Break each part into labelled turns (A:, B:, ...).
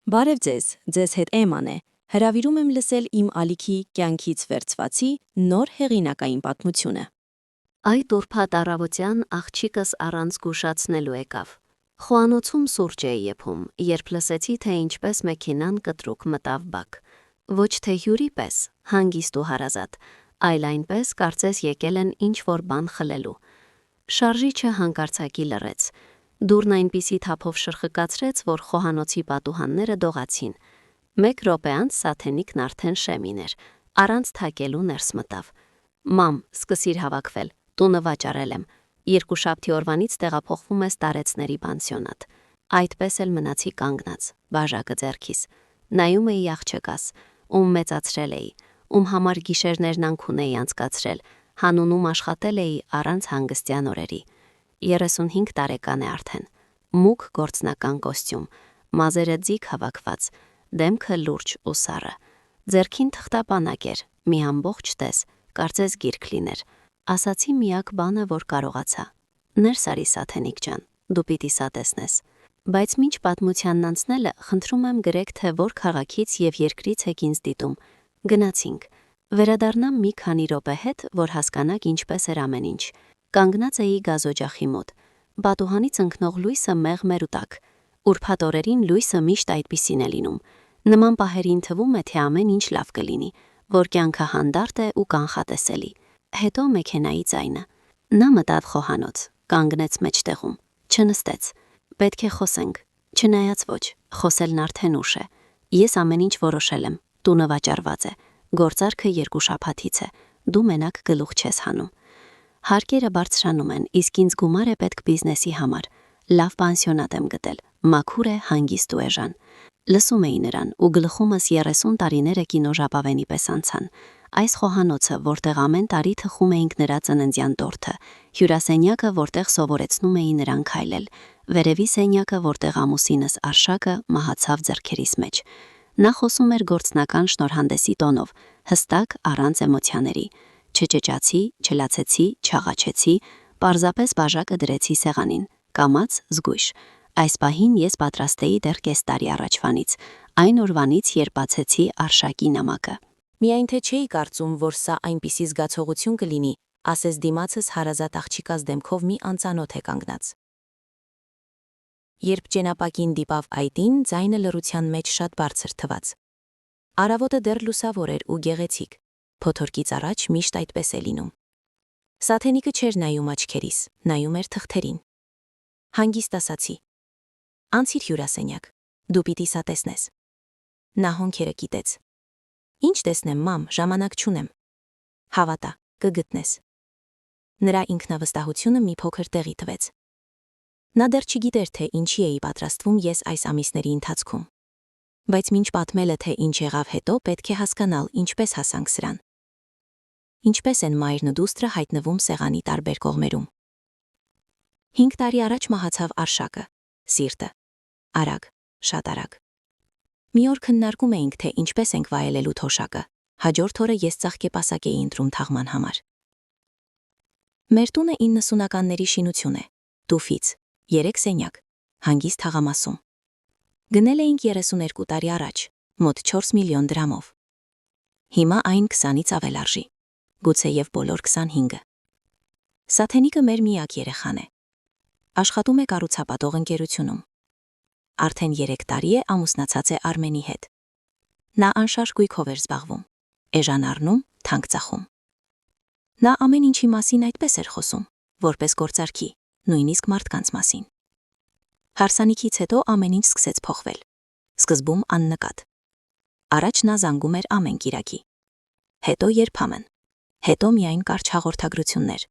A: Բարև ձեզ հետ Էման է, հրավիրում եմ լսել իմ ալիքի կյանքից վերցվածի նոր հեղինակային պատմությունը։
B: Այդ ուրբաթ առավոտյան աղջիկս առանց զգուշացնելու եկավ։ Խոհանոցում սուրճ էի եփում, երբ լսեցի, թե ինչպես մեքենան կտրուկ մտավ բակ։ Ոչ թե հյուրի պես, հանգիստ ու հարազատ, այլ այնպես, կարծես եկել են ինչ-որ բան խլելու։ Շարժիչը հանկարծակի լռեց։ Դուռն այնպիսի թափով շրխկացրեց, որ խոհանոցի պատուհանները դողացին։ 1 րոպե անց Սաթենիկն արդեն շեմին էր, առանց թակելու ներս մտավ։ Մամ, սկսիր հավաքվել, տունը վաճառել եմ, 2 շաբթի օրվանից տեղափոխվում ես Տարեցների պանսիոնատ։ Այդպես էլ մնացի կանգնած, բաժակը ձեռքիս։ Նայում էի աղջկաս, ում մեծացրել էի, ում համար գիշերներն անքուն էի անցկացրել, հանունում աշխատել էի առանց հանգստյան օրերի։ 35 տարեկան է արդեն, մուգ գործնական կոստյում, մազերը ձիգ հավաքված, դեմքը լուրջ ու սառը, ձեռքին թղթապանակ էր, մի ամբողջ տես, կարծես գիրք լիներ։ Ասացի միակ բանը, որ կարողացա. ներս արի Սաթենիկ ջան, դու պիտի սա տեսնես։ Բայց մինչ պատմությանն անցնելը, խնդրում եմ գրեք, թե որ քաղաքից եւ երկրից եք ինձ դիտում։ Գնացինք։ Վերադառնամ մի քանի րոպե հետ, որ հասկանաք ինչպես էր ամեն ինչ։ Կանգնած էի գազօջախի մոտ։ Պատուհանից ընկնող լույսը մեղմ էր ու տաք։ Ուրբաթ օրերին լույսը միշտ այդպիսին է լինում։ Նման պահերին թվում է, թե ամեն ինչ լավ կլինի, որ կյանքը հանդարտ է ու կանխատեսելի։ Հետո մեքենայի ձայնը։ Նա մտավ խոհանոց, կանգնեց մեջտեղում, չնստեց։ Պետք է խոսենք, չնայած ոչ, խոսելն արդեն ուշ է։ Ես ամեն ինչ որոշել եմ, տունը վաճառված է, գործարքը 2 շաբաթից է, դու մենակ գլուխ չես հանում։ Հարկերը բարձրանում են, իսկ ինձ գումար է պետք բիզնեսի համար։ Լավ պանսիոնատ եմ գտել, մաքուր է, հանգիստ ու էժան։ Լսում էի նրան ու գլխումս 30 տարիները կինոժապավենի պես անցան։ Այս խոհանոցը, որտեղ ամեն տարի թխում էինք նրա ծննդյան տորթը, հյուրասենյակը, որտեղ սովորեցնում էի նրան քայլել, վերևի սենյակը, որտեղ ամուսինս Արշակը մահացավ ձեռքերիս մեջ։ Նա խոսում էր գործնական շնորհանդեսի տոնով, հստակ, առանց էմոցիաների։ Չճճացի, չլացեցի, չաղաչեցի, պարզապես բաժակը դրեցի սեղանին, կամաց, զգույշ։ Այս պահին ես պատրաստ էի դեռ կես տարի առաջվանից, այն օրվանից, երբ բացեցի Արշակի նամակը։
A: Միայն թե չէի կարծում, որ սա այնպիսի զգացողություն կլինի, ասես դիմացս հարազատ աղջիկաս դեմքով մի անծանոթ է կանգնած։ Երբ ճենապակին դիպավ այտին, ձայնը լռության մեջ շատ բարձր թվաց։ Առավոտը դեռ լուսավոր էր ու գեղեցիկ, փոթորկից առաջ միշտ այդպես է լինում։ Սաթենիկը չէր նայում աչքերիս, նայում էր թղթերին։ Հանգիստ ասացի. անցիր հյուրասենյակ, դու պիտի սա տեսնես։ Նա հոնքերը կիտեց։ Ինչ տեսնեմ, մամ, ժամանակ չունեմ։ Հավատա, կգտնես։ Նրա ինքնավստահությունը մի փոքր տեղի տվեց։ Նա դեռ չգիտեր, թե ինչի էի պատրաստվում ես այս ամիսների ընթացքում։ Բայց մինչ պատմելը, թե ինչ եղավ հետո, պետք է հասկանալ, ինչպես հասանք սրան։ Ինչպես են մայրն ու դուստրը հայտնվում սեղանի տարբեր կողմերում։ 5 տարի առաջ մահացավ Արշակը, սիրտը, արագ, շատ արագ։ Մի օր քննարկում էինք, թե ինչպես ենք վայելելու թոշակը, հաջորդ օրը ես ծաղկեպասակ էի ընտրում թաղման համար։ Մեր տունը 90-ականների շինություն է, տուֆից, 3 սենյակ, հանգիստ թաղամասում։ Գնել էինք 32 տարի առաջ, մոտ 4 միլիոն դրամով։ Հիմա այն 20-ից ավել արժի, գուցե և բոլոր 25-ը։ Սաթենիկը մեր միակ երեխան է։ Աշխատում է կառուցապատող ընկերությունում։ Արդեն 3 տարի է ամուսնացած է Արմենի հետ։ Նա անշարժ գույքով էր զբաղվում, էժան առնում, թանկ ծախում։ Նա ամեն ինչի մասին այդպես էր խոսում, որպես գործարքի, նույնիսկ մարդկանց մասին։ Հարսանիքից հետո ամեն ինչ սկսեց փոխվել։ Սկզբում աննկատ։ Առաջ նա զանգում էր ամեն կիրակի։ Հետո երբամն։ Հետո միայն կարճ հաղորդագրություններ։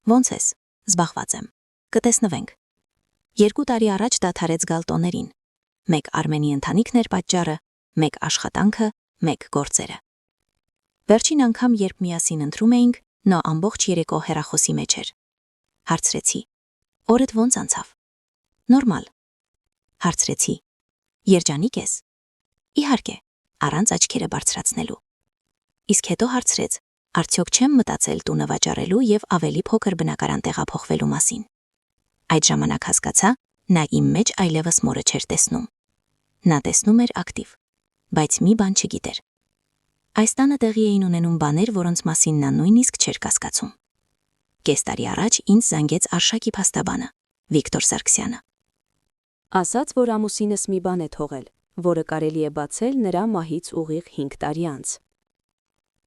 A: Ոնց ես, զբաղված եմ, կտեսնվենք։ 2 տարի առաջ դադարեց գալ տոներին։ 1 Արմենի ընտանիքն էր պատճառը, 1 աշխատանքը, 1 գործերը։ Վերջին անգամ, երբ միասին ընտրում էինք, նա ամբողջ երեկո հեռախոսի մեջ էր։ Հարցրեցի. օրդ ոնց անցավ։ Նորմալ։ Հարցրեցի. երջանիկ ես։ Իհարկե, առանց աչքերը բարձրացնելու։ Իսկ հետո հարցրեց. արդյոք չեմ մտածել տունը վաճառելու եւ ավելի փոքր բնակարան տեղափոխվելու մասին։ Այդ ժամանակ հասկացա, նա իմ մեջ այլևս մորը չէր տեսնում։ Նա տեսնում էր ակտիվ, բայց մի բան չգիտեր։ Այս տանը տեղի էին ունենում բաներ, որոնց մասին նա նույնիսկ չէր կասկածում։ Կես տարի առաջ ինձ զանգեց Արշակի փաստաբանը, Վիկտոր Սարգսյանը։
C: Ասաց, որ ամուսինս մի բան է թողել, որը կարելի է բացել նրա մահից ուղիղ 5 տարի անց։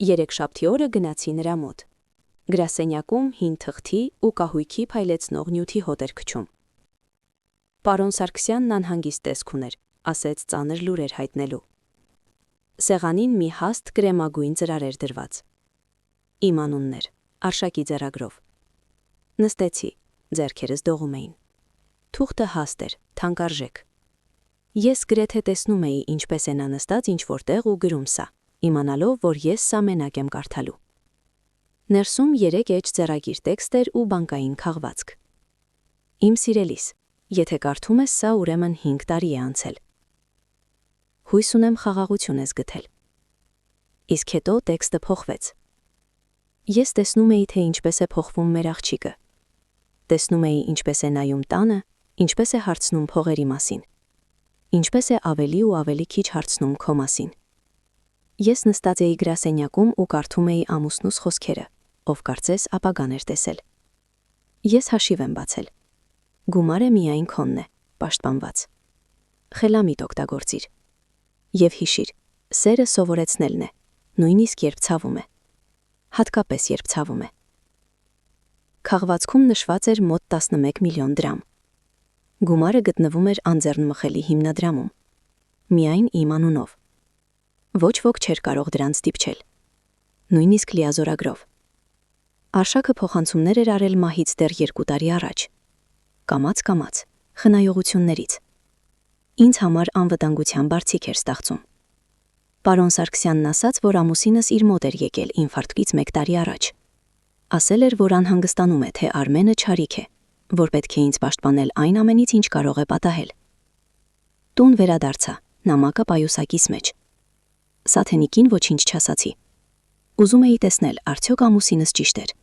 C: Երեքշաբթի օրը գնացի նրա մոտ։ Գրասենյակում հին թղթի ու կահույքի փայլեցնող նյութի հոտ էր քչում։ Պարոն Սարգսյանն անհանգիստ տեսք ուներ, ասեց ծանր լուրեր հայտնելու։ Սեղանին մի հաստ կրեմագույն ծրար էր դրված։ Իմ անունն էր, Արշակի ձեռագրով։ Նստեցի, ձեռքերս դողում էին։ Թուղթը հաստ էր, թանկարժեք։ Ես գրեթե տեսնում էի, ինչպես է նա նստած ինչ-որտեղ ու գրում սա, իմանալով, որ ես սա մենակ եմ կարդալու։ Ներսում 3 էջ ձեռագիր տեքստ էր ու բանկային քաղվածք։ Իմ սիրելիս, եթե կարդում ես սա, ուրեմն 5 տարի է անցել։ Հույս ունեմ խաղաղություն ես գտել։ Իսկ հետո տեքստը փոխվեց։ Ես տեսնում էի, թե ինչպես է փոխվում մեր աղջիկը։ Տեսնում էի, ինչպես է նայում տանը, ինչպես է հարցնում փողերի մասին։ Ինչպես է ավելի ու ավելի քիչ հարցնում քո մասին։ Ես նստած էի գրասենյակում ու կարդում էի ամուսնուս խոսքերը, ով կարծես ապագան էր տեսել։ Ես հաշիվ եմ բացել։ Գումարը միայն քոնն է, պաշտպանված։ Խելամիտ օգտագործիր։ Եվ հիշիր, սերը սովորեցնելն է, նույնիսկ երբ ցավում է։ Հատկապես երբ ցավում է։ Քաղվածքում նշված էր մոտ 11 միլիոն դրամ։ Գումարը գտնվում էր անձեռնմխելի հիմնադրամում։ Միայն իմ անունով։ Ոչ ոք չէր կարող դրանց դիպչել։ Նույնիսկ լիազորագրով։ Արշակը փոխանցումներ էր արել մահից դեռ 2 տարի առաջ։ Կամաց, խնայողություններից։ Ինձ համար անվտանգության բարձիկ էր ստեղծում։ Պարոն Սարգսյանն ասաց, որ ամուսինս իր մոտ էր եկել ինֆարկտից 1 տարի առաջ։ Ասել էր, որ անհանգստանում է, թե Արմենը չարիք է, որ պետք է ինձ պաշտպանել այն ամենից, ինչ կարող է պատահել։ Տուն վերադարձա, նամակը պայուսակիս մեջ։ Սաթենիկին ոչինչ չասացի։ Ուզում էի տեսնել, արդյոք ամուսինս ճիշտ էր։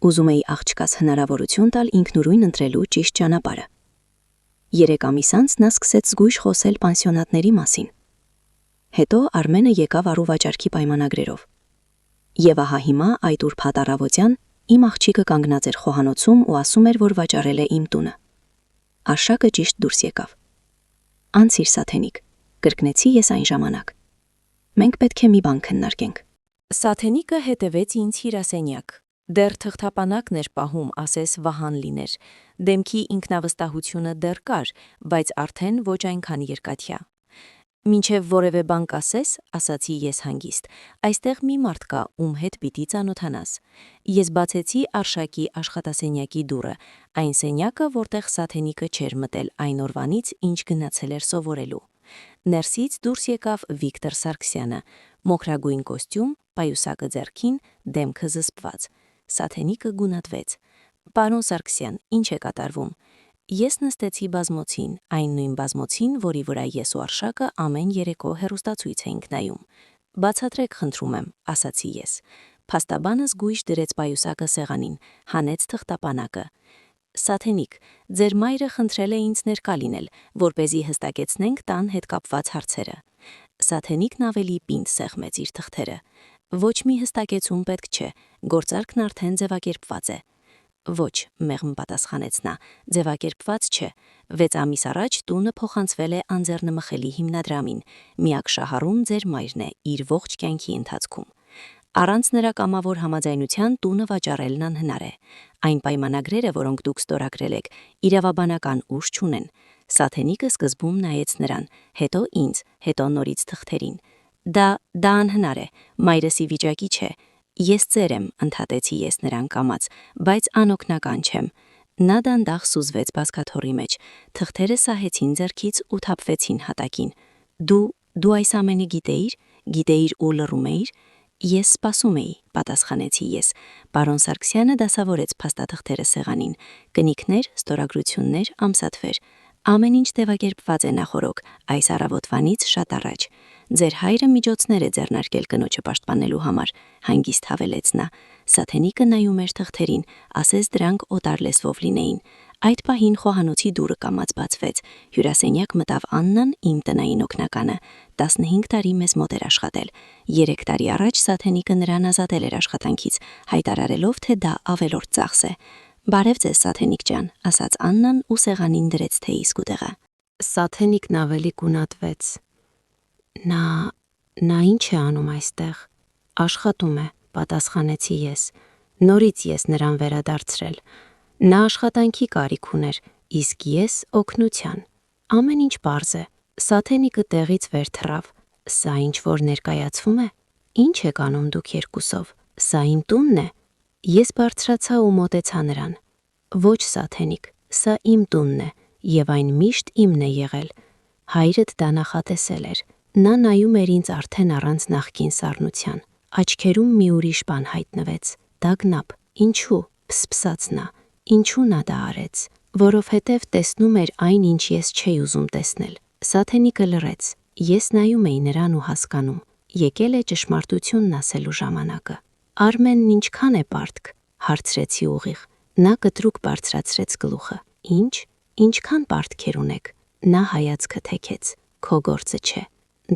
C: Ուզում էի աղջկաս հնարավորություն տալ ինքնուրույն ընտրելու ճիշտ ճանապարհը։ 3 ամիս անց նա սկսեց զգույշ խոսել պանսիոնատների մասին։ Հետո Արմենը եկավ առուվաճառքի պայմանագրերով։ Եվ ահա հիմա այդ ուրբաթ առավոտյան իմ աղջիկը կանգնած էր խոհանոցում ու ասում էր, որ վաճառել է իմ տունը։ Արշակը ճիշտ դուրս եկավ։ Անցիր Սաթենիկ, կրկնեցի ես այն ժամանակ։ Մենք պետք է մի բան քննարկենք։ Սաթենիկը հետևեց ինձ հյուրասենյակ։ Դեռ թղթապանակն էր պահում, ասես Վահան լիներ։ Դեմքի ինքնավստահությունը դեռ կար, բայց արդեն ոչ այնքան երկաթյա։ Մինչև որևէ բան կասես, ասացի ես հանգիստ, այստեղ մի մարդ կա, ում հետ պիտի ծանոթանաս։ Ես բացեցի Արշակի աշխատասենյակի դուռը, այն սենյակը, որտեղ Սաթենիկը չէր մտել այն օրվանից, ինչ գնացել էր սովորելու։ Ներսից դուրս եկավ Վիկտոր Սարգսյանը, մոխրագույն կոստյում, պայուսակը ձեռքին, դեմքը զսպված։ Սաթենիկը գունատվեց։ Պարոն Սարգսյան, ինչ է կատարվում։ Ես նստեցի բազմոցին, այն նույն բազմոցին, որի վրա ես ու Արշակը ամեն երեկո հեռուստացույց էինք նայում։ Բացատրեք, խնդրում եմ, ասացի ես։ Փաստաբանը զգույշ դրեց պայուսակը սեղանին, հանեց թղթապանակը։ Սաթենիկ, ձեր մայրը խնդրել է ինձ ներկա լինել, որպեսզի հստակեցնենք տան հետ կապված հարցերը։ Սաթենիկն ավելի պինդ սեղմեց իր թղթերը։ Ոչ մի հստակեցում պետք չէ, գործարքն արդեն ձևակերպված է։ Ոչ, մեղմ պատասխանեց նա, ձևակերպված չէ։ 6 ամիս առաջ տունը փոխանցվել է անձեռնմխելի հիմնադրամին, միակ շահառուն ձեր մայրն է իր ողջ կյանքի ընթացքում։ Առանց նրա կամավոր համաձայնության տունը վաճառելն անհնար է։ Այն պայմանագրերը, որոնք դուք ստորագրել եք, իրավաբանական ուժ չունեն։ Սաթենիկը սկզբում նայեց նրան, հետո ինձ, հետո նորից թղթերին։ Դա անհնար է, մայրս ի վիճակի չէ։ Ես ծեր եմ, ընդհատեցի ես նրան կամաց, բայց անօգնական չեմ։ Նա դանդաղ սուզվեց բազկաթոռի մեջ, թղթերը սահեցին ձեռքից ու թափվեցին հատակին։ Դու այս ամենը գիտեիր ու լռում էիր։ Ես սպասում էի, պատասխանեցի ես։ Պարոն Սարգսյանը դասավորեց փաստաթղթերը սեղանին, կնիքներ, ստորագրություններ, ամսաթվեր։ Ամեն ինչ ձևակերպված է նախորոք, այս առավոտվանից շատ առաջ։ Ձեր հայրը միջոցներ է ձեռնարկել կնոջը պաշտպանելու համար, հանգիստ հավելեց նա։ Սաթենիկը նայում էր թղթերին, ասես դրանք օտար լեզվով լինեին։ Այդ պահին խոհանոցի դուռը կամաց բացվեց, հյուրասենյակ մտավ Աննան, իմ տնային օգնականը, 15 տարի մեզ մոտ էր աշխատել, 3 տարի առաջ Սաթենիկը նրան ազատել էր աշխատանքից, հայտարարելով, թե դա ավելորդ ծախս է։ «Բարև ձեզ, Սաթենիկ ջան», ասաց Աննան ու սեղանին դրեց թեյի սկուտեղը։
B: Սաթենիկն ավելի գունատվեց։ Նա ինչ է անում այստեղ։ Աշխատում է, պատասխանեցի ես։ Նորից ես նրան վերադարձրել։ Նա աշխատանքի կարիք ուներ, իսկ ես օգնության։ Ամեն ինչ պարզ է։ Սաթենիկը տեղից վեր թռավ։ Սա ինչ որ ներկայացվում է։ Ինչ եք անում դուք երկուսով։ Սա իմ տունն է։ Ես բարձրացա ու մոտեցա նրան։ Ոչ, Սաթենիկ, սա իմ տունն է, եւ այն միշտ իմն է եղել։ Հայրդ դա նախատեսել էր։ Նա նայում էր ինձ արդեն առանց նախկին սառնության։ Աչքերում մի ուրիշ բան հայտնվեց։ Դագնապ։ Ինչու՞, փսփսաց նա։ Ինչու նա դա արեց։ Որովհետև տեսնում էր այն, ինչ ես չէի ուզում տեսնել։ Սաթենիկը լռեց։ Ես նայում էի նրան ու հասկանում։ Եկել է ճշմարտությունն ասելու ժամանակը։ Արմենն ինչքան է պարտք, հարցրեցի ուղիղ։ Նա կտրուկ բարձրացրեց գլուխը։ Ինչքան պարտքեր ունեք։ Նա հայացքը թեքեց։ Քո գործը չէ։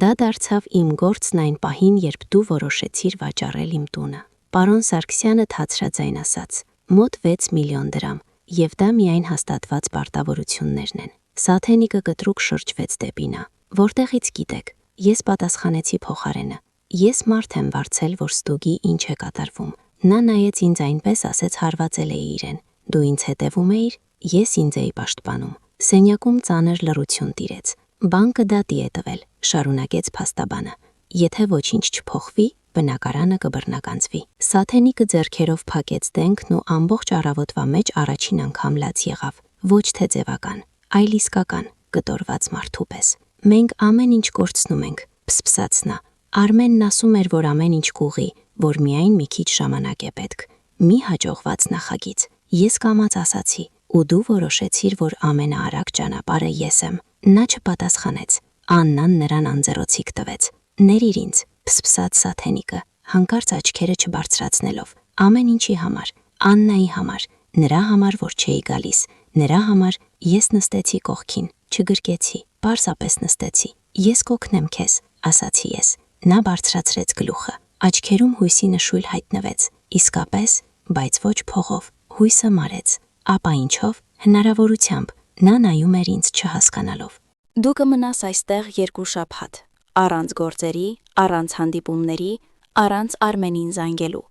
B: Դա դարձավ իմ գործն այն պահին, երբ դու որոշեցիր վաճառել իմ տունը։ Պարոն Սարգսյանը թացրաձայն ասաց. մոտ 6 միլիոն դրամ, եւ դա միայն հաստատված պարտավորություններն են։ Սաթենիկը կտրուկ շրջվեց դեպի նա։ Որտեղից գիտեք։ Ես պատասխանեցի փոխարենը։ Ես մարդ եմ վարձել, որ ստուգի ինչ է կատարվում։ Նա նայեց ինձ այնպես, ասեց հարվածել էի իրեն։ Դու ինձ հետևում էիր, ես ինձ էի պաշտպանում։ Սենյակում ծանր լռություն տիրեց։ Բանկը դատի է տվել, շարունակեց փաստաբանը։ Եթե ոչինչ չփոխվի, բնակարանը կբռնականցվի։ Սաթենիկը ձեռքերով փակեց դենքն ու ամբողջ առավոտվա մեջ առաջին անգամ լաց եղավ։ Ոչ թե ձևական, այլ իսկական, կտորված մարդու պես։ Մենք ամեն ինչ կորցնում ենք, փսփսաց նա։ Արմենն ասում էր, որ ամեն ինչ կուղի, որ միայն մի քիչ ժամանակ է պետք։ Մի հաջողված նախագիծ։ Ես կամաց ասացի, ու դու որոշեցիր, որ ամենաարագ ճանապարհը ես եմ։ Նա չպատասխանեց։ Աննան նրան անձեռոցիկ տվեց։ Ներիր ինձ, փսփսաց Սաթենիկը, հանկարծ աչքերը չբարձրացնելով։ Ամեն ինչի համար, Աննայի համար, նրա համար, որ չէի գալիս, նրա համար ես նստեցի կողքին, չգրկեցի, պարզապես նստեցի։ Ես կօգնեմ քեզ, ասացի ես։ Նա բարձրացրեց գլուխը, աչքերում հույսի նշույլ հայտնվեց։ Իսկապես, բայց ոչ փողով, հույսը մարեց։ Ապա ինչով, հնարավորությամբ, նա նայում էր ինձ չհասկանալով։
A: Դու կմնաս այստեղ 2 շաբաթ, առանց գործերի, առանց հանդիպումների, առանց Արմենին զանգելու։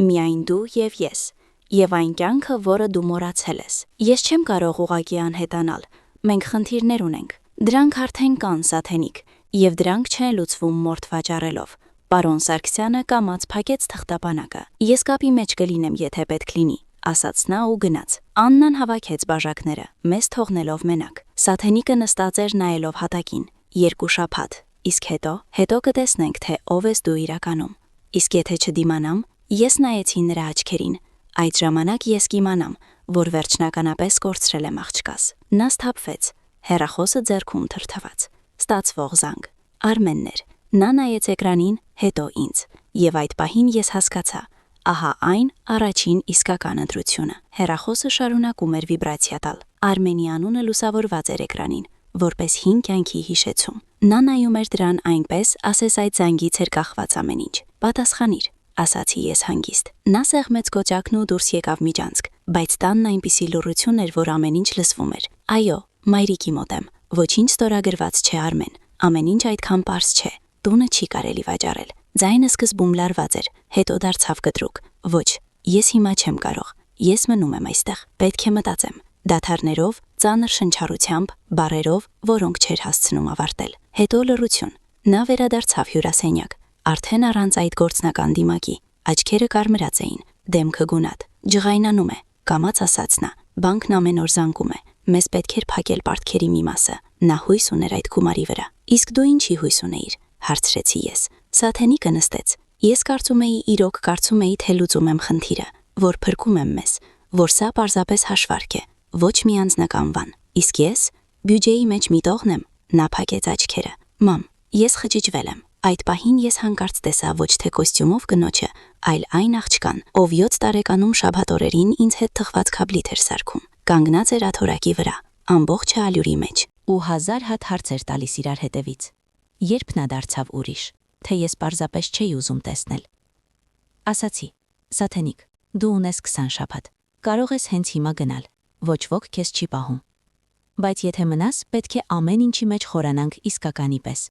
A: Միայն դու եւ ես, եւ այն կյանքը, որը դու մոռացել ես։ Ես չեմ կարող ուղղակի անհետանալ։ Մենք խնդիրներ ունենք։ Դրանք արդեն կան, Սաթենիկ, եւ դրանք չեն լուծվում մորթ վաճառելով։ Պարոն Սարգսյանը կամաց փակեց թղթապանակը։ Ես կապի մեջ կլինեմ, եթե պետք լինի, ասաց նա ու գնաց։ Աննան հավաքեց բաժակները, մեզ թողնելով մենակ։ Սաթենիկը նստած էր նայելով հատակին։ 2 շաբաթ, իսկ հետո կտեսնենք, թե ով ես դու իրականում։ Իսկ եթե չդիմանամ, ես նայեցի նրա աչքերին։ Այդ ժամանակ ես կիմանամ, որ վերջնականապես կորցրել եմ աղջկաս։ Նա սթափվեց, հեռախոսը ձեռքում թրթված։ Ստացվող զանգ։ Արմենն էր։ Նա նայեց էկրանին, հետո ինձ, եւ այդ պահին ես հասկացա։ Ահա այն առաջին իսկական ընտրությունը։ Հեռախոսը շարունակում էր վիբրացիա տալ։ Արմենի անունը լուսավորված էր էկրանին, որպես հին կյանքի հիշեցում։ Նա նայում էր դրան այնպես, ասես այդ զանգից էր կախված ամեն ինչ։ Պատասխանիր, ասացի ես հանգիստ։ Նա սեղմեց կոճակն ու դուրս եկավ միջանցք, բայց տանն այնպիսի լռություն էր, որ ամեն ինչ լսվում էր։ Այո, մայրիկի մոտ եմ։ Ոչինչ ստորագրված չէ, Արմեն։ Ամեն ինչ այդքան պարզ չէ։ Տունը չի կարելի վաճառել։ Ձայնը սկզբում լարված էր, հետո դարձավ կտրուկ։ Ոչ, ես հիմա չեմ կարող։ Ես մնում եմ այստեղ։ Պետք է մտածեմ։ Դադարներով, ծանր շնչառությամբ, բառերով, որոնք չէր հասցնում ավարտել։ Հետո լռություն։ Նա վերադարձավ հյուրասենյակ, արդեն առանց այդ գործնական դիմակի։ Աչքերը կարմրած էին, դեմքը գունատ։ Ջղայնանում է, կամաց ասաց նա։ Բանկն ամեն օր զանգում է։ Մեզ պետք էր փակել պարտքերի մի մասը։ Նա հույս ուներ այդ գումարի վրա։ Իսկ դու ինչի հույս ունեիր, հարցրեցի ես։ Սաթենիկը նստեց։ Ես կարծում էի, թե լուծում եմ խնդիրը, որ փրկում եմ մեզ, որ սա պարզապես հաշվարկ է, ոչ մի անձնական բան։ Իսկ ես բյուջեի մեջ մի տողն եմ։ Նա փակեց աչքերը։ Մամ, ես խճճվել եմ։ Այդ պահին ես հանկարծ տեսա ոչ թե կոստյումով կնոջը, այլ այն աղջկան, ով 7 տարեկանում շաբաթ օրերին ինձ հետ թխված քաբլիթ էր սարքում։
C: կանգնած էր աթորակի վրա, ամբողջը ալյուրի մեջ։
A: Ու հազար հատ հարցեր տալիս իրար հետևից։ Երբ նա դարձավ ուրիշ, թե ես պարզապես չէի ուզում տեսնել։ Ասացի. Սաթենիկ, դու ունես 20 շաբաթ։ Կարող ես հենց հիմա գնալ, ոչ ոք քեզ չի պահում։ Բայց եթե մնաս, պետք է ամեն ինչի մեջ խորանանք իսկականի պես։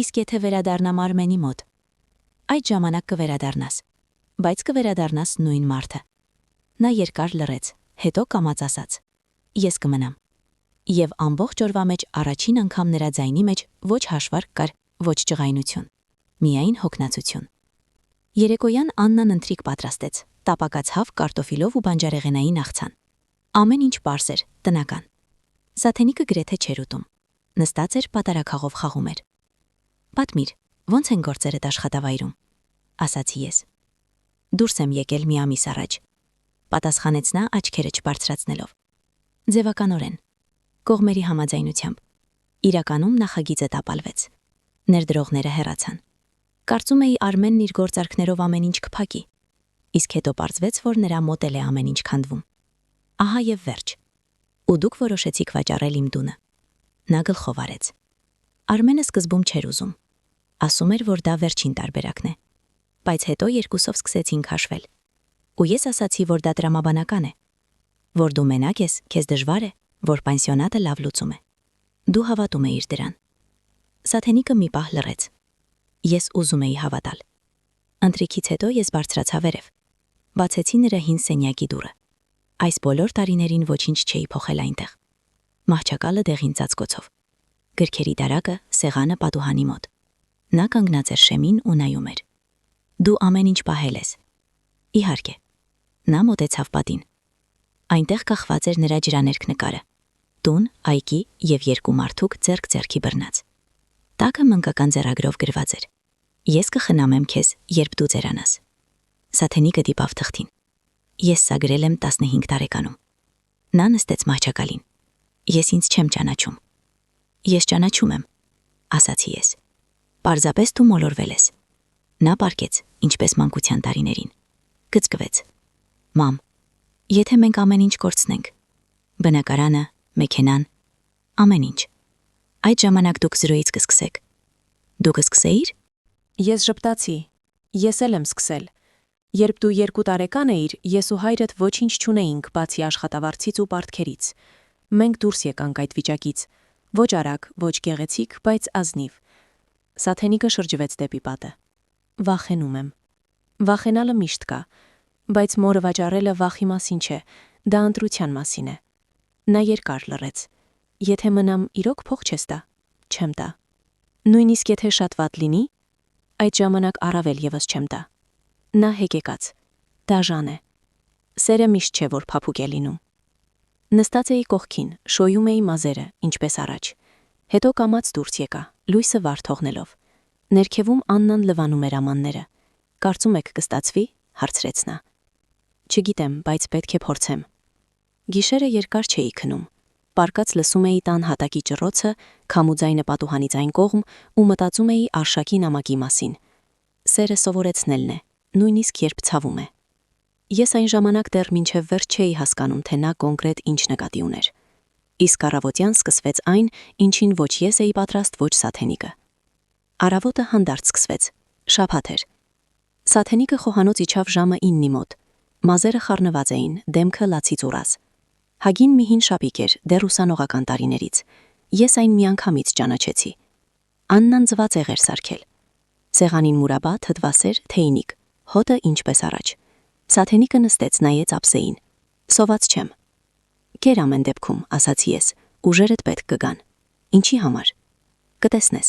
A: Իսկ եթե վերադառնամ Արմենի մոտ, այդ ժամանակ կվերադառնաս, բայց կվերադառնաս նույն մարդը։ Նա երկար լռեց, հետո կամաց ասաց. Ես կմնամ։ Եվ ամբողջ օրվա մեջ առաջին անգամ նրա ձայնի մեջ ոչ հաշվարկ կար, ոչ ջղայնություն, միայն հոգնածություն։ Երեկոյան Աննան ընթրիք պատրաստեց, տապակած հավ կարտոֆիլով ու բանջարեղենային աղցան։ Ամեն ինչ պարզ էր, տնական։ Սաթենիկը գրեթե չէր ուտում։ Նստած էր պատարակաղով խաղում էր։ Պատմիր, ո՞նց են գործերդ աշխատավայրում, ասացի ես։ Դուրս եմ եկել մի ամիս առաջ, պատասխանեց նա աչքերը չբարձրացնելով։ Ձևականորեն, կողմերի համաձայնությամբ։ Իրականում նախագիծը տապալվեց։ Ներդրողները հեռացան։ Կարծում էի Արմենն իր գործարքներով ամեն ինչ կփակի, իսկ հետո պարզվեց, որ նրա մոտ էլ է ամեն ինչ քանդվում։ Ահա եւ վերջ։ Ու դուք որոշեցիք վաճառել իմ տունը։ Նա գլխով արեց։ Արմենը սկզբում չէր ուզում։ Ասում էր, որ դա վերջին տարբերակն է։ Բայց հետո երկուսով սկսեցինք հաշվել։ Ու ես ասացի, որ դա տրամաբանական է, որ դու մենակ ես, քեզ դժվար է, որ պանսիոնատը լավ լուծում է։ Դու հավատում էիր դրան։ Սաթենիկը մի պահ լռեց։ Ես ուզում էի հավատալ։ Ընթրիքից հետո ես բարձրացա վերև։ Բացեցի նրա հին սենյակի դուռը։ Այս բոլոր տարիներին ոչինչ չէի փոխել այնտեղ։ Մահճակալը դեղին ծածկոցով։ Գրքերի դարակը, սեղանը պատուհանի մոտ։ Նա կանգնած էր շեմին ու նայում էր։ Դու ամեն ինչ պահել ես։ Իհարկե։ Նա մոտեցավ պատին։ Այնտեղ կախված էր նրա ջրաներկ նկարը։ Տուն, այգի եւ երկու մարդուկ ձեռք-ձեռքի բռնած։ Տակը մանկական ձեռագրով գրված էր. Ես կխնամեմ քեզ, երբ դու ձերանաս։ Սաթենիկը դիպավ թղթին։ Ես սա գրել եմ 15 տարեկանում։ Նա նստեց մահճակալին։ Ես ինձ չեմ ճանաչում։ Ես ճանաչում եմ, ասացի ես։ Պարզապես դու մոլորվել ես։ Նա պառկեց, ինչպես մանկության տարիներին։ Գծկվեց։ Մամ, եթե մենք ամեն ինչ կորցնենք, բնակարանը, մեքենան, ամեն ինչ, այդ ժամանակ դուք զրոյից կսկսեք։ Դու կսկսեիր։
D: Ես ժպտացի։ Ես էլ եմ սկսել։ Երբ դու 2 տարեկան էիր, ես ու հայրդ ոչինչ չունեինք, բացի աշխատավարձից ու պարտքերից։ Մենք դուրս եկանք այդ վիճակից։ Ոչ արագ, ոչ գեղեցիկ, բայց ազնիվ։ Սաթենիկը շրջվեց դեպի պատը։ Վախենում եմ։ Վախենալը միշտ կա, բայց մորը վաճառելը վախի մասին չէ, դա ընտրության մասին է։ Նա երկար լռեց։ Եթե մնամ, իրոք փող չես տա։ Չեմ տա։ Նույնիսկ եթե շատ վատ լինի, այդ ժամանակ առավել եւս չեմ տա։ Նա հեկեկաց։ Դաժան է։ Սերը միշտ չէ, որ փափուկ է լինում։ Նստած էի կողքին, շոյում էի մազերը, ինչպես առաջ։ Հետո կամաց դուրս եկա, լույսը վար թողնելով։ Ներքևում Աննան լվանում էր ամանները։ Կարծում եք կստացվի, հարցրեց նա։ Չգիտեմ, բայց պետք է փորձեմ։ Գիշերը երկար չէի քնում։ Պարկած լսում էի տան հատակի ճռոցը, քամուձայնը պատուհանից այն կողմ ու մտածում էի Արշակի նամակի մասին։ Սերը սովորեցնելն է, նույնիսկ երբ ցավում է։ Ես այն ժամանակ դեռ մինչև վերջ չէի հասկանում, թե նա կոնկրետ ինչ նկատի ուներ։ Իսկ առավոտյան սկսվեց այն, ինչին ոչ ես էի պատրաստ, ոչ Սաթենիկը։ Առավոտը հանդարտ սկսվեց, շաբաթ էր։ Սաթենիկը խոհանոց իջավ ժամը 9-ի մոտ։ Մազերը խառնված էին, դեմքը լացից ուռած։ Հագին մի հին շապիկ էր, դեռ ուսանողական տարիներից։ Ես այն միանգամից ճանաչեցի։ Աննան ձվածեղ էր սարքել։ Սեղանին մուրաբա, թթվասեր, թեյնիկ, հոտը ինչպես առաջ։ Սաթենիկը նստեց, նայեց ափսեին։ Սոված չեմ։ Կեր ամեն դեպքում, ասացի ես, ուժերդ պետք կգան։ Ինչի համար։ Կտեսնես։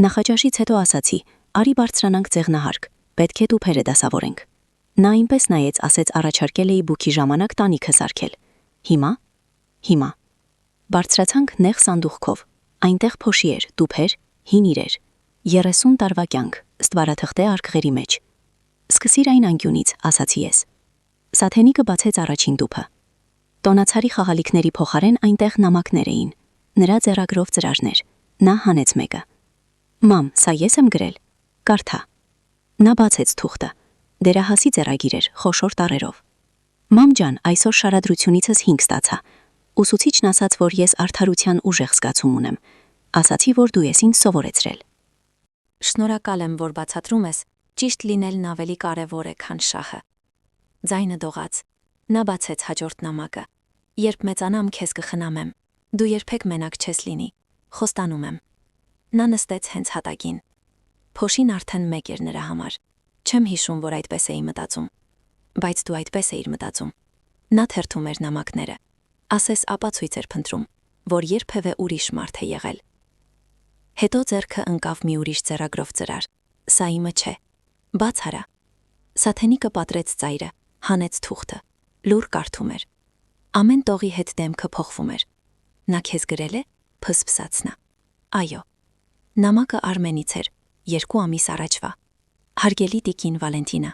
D: Նախաճաշից հետո ասացի, արի բարձրանանք ձեղնահարկ, պետք է տուփերը դասավորենք։ Նա այնպես նայեց, ասեց առաջարկել էի բուքի ժամանակ տանիքը սարքել։ Հիմա։ Բարձրացանք նեղ սանդուղքով, այնտեղ փոշի էր, տուփեր, հին իրեր, 30 տարվա կյանք, ստվարաթղթե արկղերի մեջ։ Սկսիր այն անկյունից, ասացի ես։ Սաթենիկը բացեց առաջին տուփը։ Տոնացարի խաղալիքների փոխարեն այնտեղ նամակներ էին, նրա ձեռագրով ծրարներ։ Նա հանեց մեկը։ Մամ, սա ես եմ գրել։ Կարդա։ Նա բացեց թուղթը։ Դերահասի ձեռագիր էր, խոշոր տառերով։
C: Մամ ջան, այսօր շարադրությունիցս 5 ստացա։ Ուսուցիչն ասաց, որ ես արդարության ուժեղ զգացում ունեմ։ Ասացի, որ դու ես ինձ սովորեցրել։
A: Շնորհակալ եմ, որ բացատրում ես, ճիշտ լինելն ավելի կարևոր է, քան շահը։ Ձայնը դողաց։ Նա բացեց հաջորդ նամակը։ Երբ մեծանամ, քեզ կխնամեմ։ Դու երբեք մենակ չես լինի։ Խոստանում եմ։ Նա նստեց հենց հատակին։ Փոշին արդեն մեկ էր նրա համար։ Չեմ հիշում, որ այդպես էի մտածում։ Բայց դու այդպես էիր մտածում։ Նա թերթում էր նամակները։ Ասես ապացույց էր փնտրում, որ երբևէ ուրիշ մարդ է եղել։ Հետո ձեռքը ընկավ մի ուրիշ ձեռագրով ծրար։ Սա իմը չէ։ Բաց արա։ Սաթենիկը պատրեց ծայրը, հանեց թուղթը։ Լուր կարդում էր։ Ամեն տողի հետ դեմքը փոխվում էր։ Նա քեզ գրել է, փսփսաց նա։ Այո։ Նամակը Արմենից էր, 2 ամիս առաջվա։ Հարգելի տիկին Վալենտինա,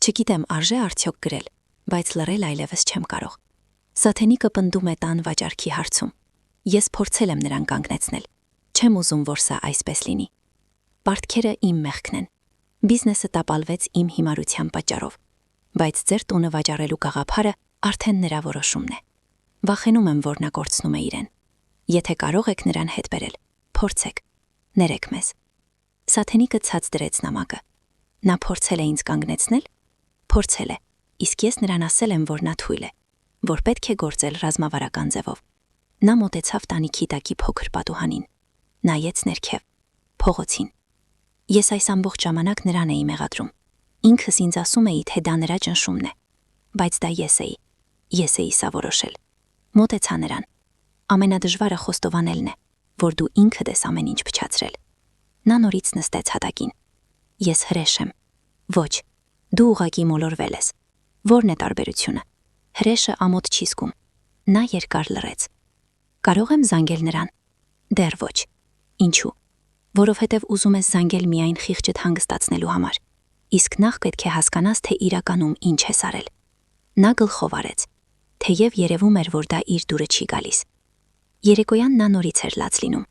A: չգիտեմ արժե արդյոք գրել, բայց լռել այլևս չեմ կարող։ Սաթենիկը պնդում է տան վաճառքի հարցում։ Ես փորձել եմ նրան կանգնեցնել։ Չեմ ուզում, որ սա այսպես լինի։ Պարտքերը իմ մեղքն են։ Բիզնեսը տապալվեց իմ հիմարության պատճառով, բայց ձեր տունը վաճառելու գաղափարը արդեն նրա որոշումն է։ Վախենում եմ, որ նա կորցնում է իրեն։ Եթե կարող եք նրան հետ բերել, փորձեք։ Ներեք մեզ։ Սաթենիկը ցած դրեց նամակը։ Նա փորձել է ինձ կանգնեցնել, փորձել է, իսկ ես նրան ասել եմ, որ նա թույլ է, որ պետք է գործել ռազմավարական ձևով։ Նա մոտեցավ տանիքի տակի փոքր պատուհանին, նայեց ներքև, փողոցին։ Ես այս ամբողջ ժամանակ նրան էի մեղադրում։ Ինքս ինձ ասում էի, թե դա նրա ճնշումն է, բայց դա ես էի սա որոշել։ Մոտեցա նրան։ Ամենադժվարը խոստովանելն է, որ դու ինքդ ես ամեն ինչ փչացրել։ Նա նորից նստեց հատակին։ Ես հրեշ եմ։ Ոչ, դու ուղղակի մոլորվել ես։ Որն է տարբերությունը։ Հրեշը ամոթ չի զգում։ Նա երկար լռեց։ Կարող եմ զանգել նրան։ Դեռ ոչ։ Ինչու։ Որովհետև ուզում ես զանգել միայն խիղճդ հանգստացնելու համար։ Իսկ նախ պետք է հասկանաս, թե իրականում ինչ ես արել։ Նա գլխով արեց, թեև երևում էր, որ դա իր դուրը չի գալիս։ Երեկոյան նա նորից էր լաց լինում։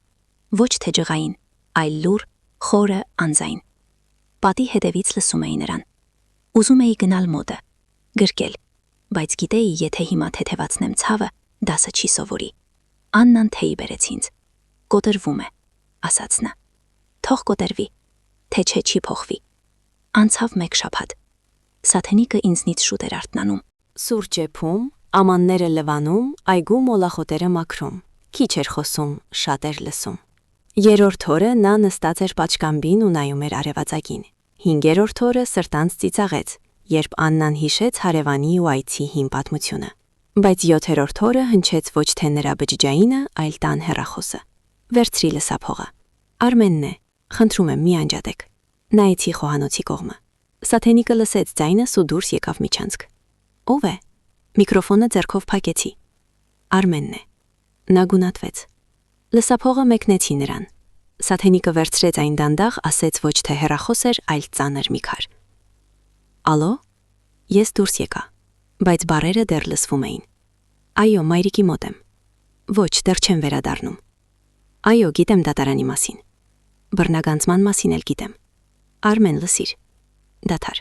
A: Ոչ թե ջղային, այլ լուր, խորը, անձայն։ Պատի հետևից լսում էի նրան։ Ուզում էի գնալ մոտը, գրկել, բայց գիտեի, եթե հիմա թեթևացնեմ ցավը, դասը չի սովորի։ Աննան թեյ բերեց ինձ։ Կոտրվում է, ասաց նա։ Թող կոտրվի, թե չէ չի փոխվի։ Անցավ 1 շաբաթ։ Սաթենիկը ինձնից շուտ էր արթնանում։
C: Սուրճ եփում, ամանները լվանում, այգու մոլախոտերը մաքրում։ Քիչ էր խոսում, շատ էր լսում։ 3-րդ օրը նա նստած էր պատշգամբին ու նայում էր արևածագին։ 5-րդ օրը սրտանց ծիծաղեց, երբ Աննան հիշեց հարևանի ու այցի հին պատմությունը։ Բայց 7-րդ օրը հնչեց ոչ թե նրա բջջայինը, այլ տան հեռախոսը։ Վերցրի լսափողը։ Արմենն է, խնդրում եմ մի անջատեք։ Նայեցի խոհանոցի կողմը։ Սաթենիկը լսեց ձայնս ու դուրս եկավ միջանցք։ Ո՞վ է։ Միկրոֆոնը ձեռքով փակեցի։ Արմենն է։ Նա գունատվեց։ Լսափողը մեկնեցի նրան։ Սաթենիկը վերցրեց այն դանդաղ, ասեց ոչ թե հեռախոս էր, այլ ծանր մի քար։ Ալո։ Ես դուրս եկա, բայց բառերը դեռ լսվում էին։ Այո, մայրիկի մոտ եմ։ Ոչ, դեռ չեմ վերադառնում։ Այո, գիտեմ դատարանի մասին։ Բռնագանձման մասին էլ գիտեմ։ Արմեն, լսիր։ Դադար։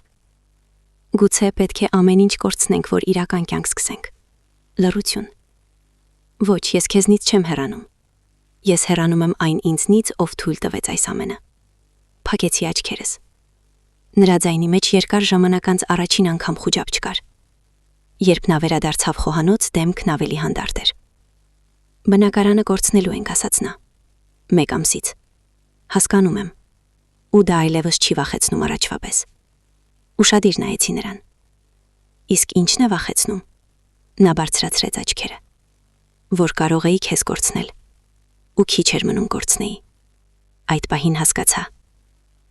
C: Գուցե պետք է ամեն ինչ կորցնենք, որ իրական կյանք սկսենք։ Լռություն։ Ոչ, ես քեզնից չեմ հեռանում։ Ես հեռանում եմ այն ինձնից, ով թույլ տվեց այս ամենը։ Փակեցի աչքերս։ Նրա ձայնի մեջ երկար ժամանակ անց առաջին անգամ խուճապ չկար։ Երբ նա վերադարձավ խոհանոց, դեմքն ավելի հանդարտ էր։ Բնակարանը կորցնելու ենք, ասաց նա։ 1 ամսից։ Հասկանում եմ։ Ու դա այլևս չի վախեցնում առաջվա պես։ Ուշադիր նայեցի նրան։ Իսկ ինչն է վախեցնում։ Նա բարձրացրեց աչքերը։ Որ կարող էի քեզ կորցնել։ Ու քիչ էր մնում կորցնեի։ Այդ պահին հասկացա։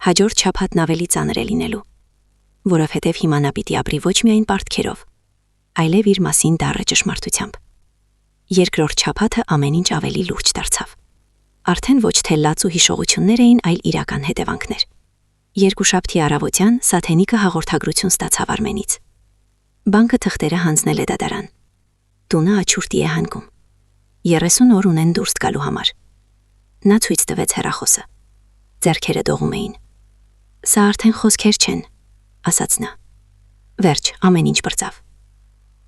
C: Հաջորդ շաբաթն ավելի ծանր է լինելու, որովհետև հիմա նա պիտի ապրի ոչ միայն պարտքերով, այլև իր մասին դառը ճշմարտությամբ։ Երկրորդ շաբաթը ամեն ինչ ավելի լուրջ դարձավ։ Արդեն ոչ թե լաց ու հիշողություններ էին, այլ իրական հետևանքներ։ Երկուշաբթի առավոտյան Սաթենիկը հաղորդագրություն ստացավ Արմենից։ Բանկը թղթերը հանձնել է դատարան։ Տունը աչուրտի է հանգում։ 30 օր ունեն դուրս գալու համար։ Նա ցույց տվեց հեռախոսը։ Ձեռքերը դողում էին։ Սա արդեն խոսքեր չեն, ասաց նա։ Վերջ, ամեն ինչ բրծավ։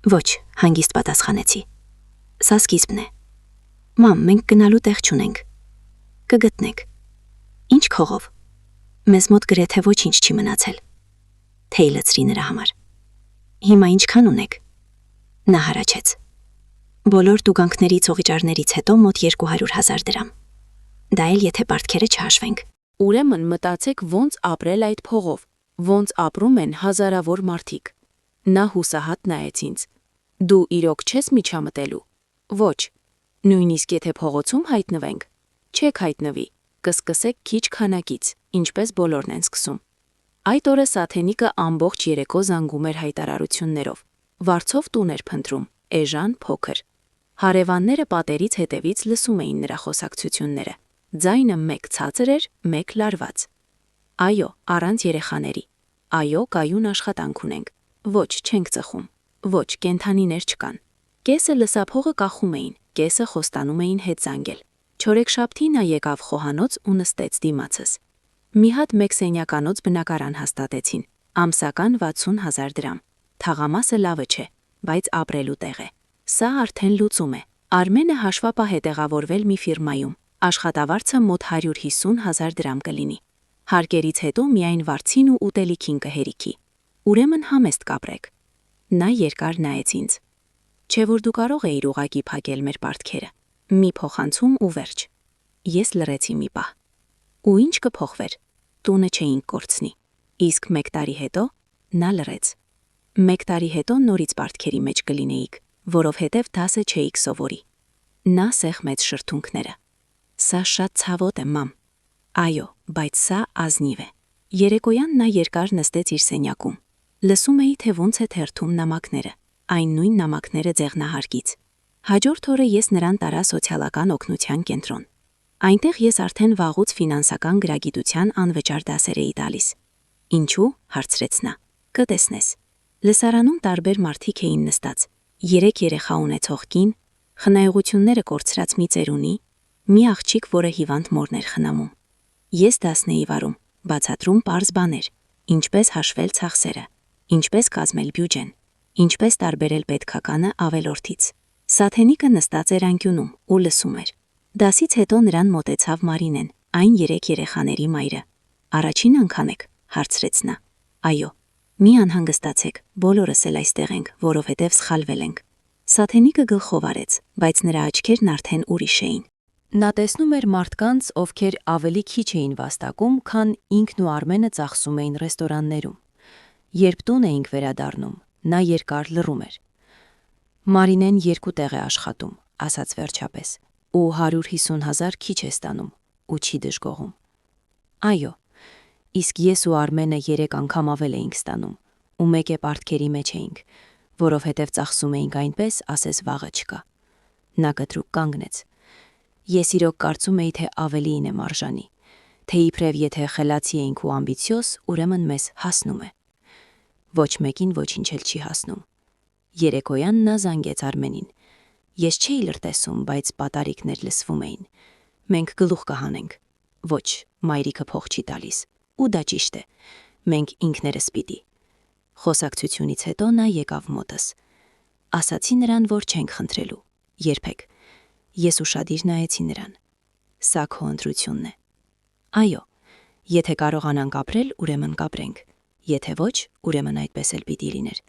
C: Ոչ, հանգիստ պատասխանեցի։ Սա սկիզբն է։ Մամ, մենք գնալու տեղ չունենք։ Կգտնենք։ Ինչ քողով։ Մեզ մոտ գրեթե ոչինչ չի մնացել։ Թեյ լցրի նրա համար։ Հիմա ինչքան ունեք։ Նա հառաչեց։ Բոլոր տուգանքներից օղիճարներից հետո մոտ 200,000 դրամ։ Դա էլ եթե պարտքերը չհաշվենք։
D: Ուրեմն մտածեք ոնց ապրել այդ փողով, ոնց ապրում են հազարավոր մարդիկ։ Նա հուսահատ նայեց ինձ։ Դու իրոք չես միջամտելու։ Ոչ։ Նույնիսկ եթե փողոցում հայտնվենք, չեք հայտնվի, կսկսեք քիչ քանակից, ինչպես բոլորն են սկսում։ Այդ օրը Սաթենիկը ամբողջ երեկո զանգում էր հայտարարություններով։ Վարձով տուն էր փնտրում, էժան, փոքր։ Հարևանները պատերից հետևից լսում էին նրա խոսակցությունները։ Ձայնը մեկ ցածր էր, մեկ լարված։ Այո, առանց երեխաների։ Այո, կայուն աշխատանք ունենք։ Ոչ, չենք ծխում։ Ոչ, կենթանիներ չկան։ Կեսը լսափողը կախում էին, կեսը խոստանում էին հետ զանգել։ Չորեքշաբթի նա եկավ խոհանոց ու նստեց դիմացս։ Մի հատ մեքսենյականոց բնակարան հաստատեցին, ամսական 60,000 դրամ։ Թաղամասը լավը չէ, բայց ապրելու տեղ է։ Սա արդեն լուծում է։ Արմենը հաշվապահ է տեղավորվել մի ֆիրմայում, աշխատավարձը մոտ 150,000 դրամ կլինի։ Հարկերից հետո միայն վարձին ու ուտելիքին կհերիքի։ Ուրեմն համեստ կապրեք։ Նա երկար նայեց ինձ։ Չէ որ դու կարող էիր ուղակի փակել մեր պարտքերը։ Մի փոխանցում ու վերջ։ Ես լռեցի մի պահ։ Ու ինչ կփոխվեր։ Տունը չէինք կորցնի։ Իսկ 1 տարի հետո նա լռեց։ 1 տարի հետո նորից պարտքերի մեջ կլինեիք, որովհետև դասը չէիք սովորի։ Նա սեղմեց շրթունքները։ Սա շատ ցավոտ է, մամ։ Այո, բայց սա ազնիվ է։ Երեկոյան նա երկար նստեց իր սենյակում։ Լսում էի, թե ոնց է թերթում նամակները, այն նույն նամակները ձեղնահարկից։ Հաջորդ օրը ես նրան տարա սոցիալական օգնության կենտրոն։ Այնտեղ ես արդեն վաղուց ֆինանսական գրագիտության անվճար դասեր էի տալիս։ Ինչու՞, հարցրեց նա։ Կտեսնես։ Լսարանում տարբեր մարդիկ էին նստած։ 3 երեխա ունեցող կին, խնայողությունները կորցրած մի ծերունի, մի աղջիկ, որը հիվանդ մորն էր խնամում։ Ես դասն էի վարում, բացատրում պարզ բաներ, ինչպես հաշվել ծախսերը, ինչպես կազմել բյուջեն, ինչպես տարբերել պետքականը ավելորդից։ Սաթենիկը նստած էր անկյունում ու լսում էր։ Դասից հետո նրան մոտեցավ Մարինեն, այն 3 երեխաների մայրը։ Առաջին անգամ եք, հարցրեց նա։ Այո, մի անհանգստացեք, բոլորս էլ այստեղ ենք, որովհետև սխալվել ենք։ Սաթենիկը գլխով արեց, բայց նրա աչքերն արդեն ուրիշ էին։ Նա տեսնում էր մարդկանց, ովքեր ավելի քիչ էին վաստակում, քան ինքն ու Արմենը ծախսում էին ռեստորաններում։ Երբ տուն էինք վերադառնում, նա երկար լռում էր։ Մարինեն 2 տեղ է աշխատում, ասաց վերջապես, ու 150,000 քիչ է ստանում, ու չի դժգոհում։ Այո, իսկ ես ու Արմենը 3 անգամ ավել էինք ստանում, ու մեկ է պարտքերի մեջ էինք, որովհետև ծախսում էինք այնպես, ասես վաղը չկա։ Նա կտրուկ կանգնեց։ Ես իրոք կարծում էի, թե ավելին եմ արժանի, թե իբրև եթե խելացի էինք ու ամբիցիոզ, ուրեմն մեզ հասնում է։ Ոչ մեկին ոչինչ էլ չի հասնում։ Երեկոյան նա զանգեց Արմենին։ Ես չէի լրտեսում, բայց պատարիկներ լսվում էին։ Մենք գլուխ կհանենք։ Ոչ, մայրիկը փող չի տալիս։ Ու դա ճիշտ է։ Մենք ինքներս պիտի։ Խոսակցությունից հետո նա եկավ մոտս։ Ասացի նրան, որ չենք խնդրելու։ Երբեք։ Ես ուշադիր նայեցի նրան։ Սա քո ընտրությունն է։ Այո, եթե կարողանանք ապրել, ուրեմն կապրենք։ Եթե ոչ, ուրեմն այդպես էլ պիտի լիներ։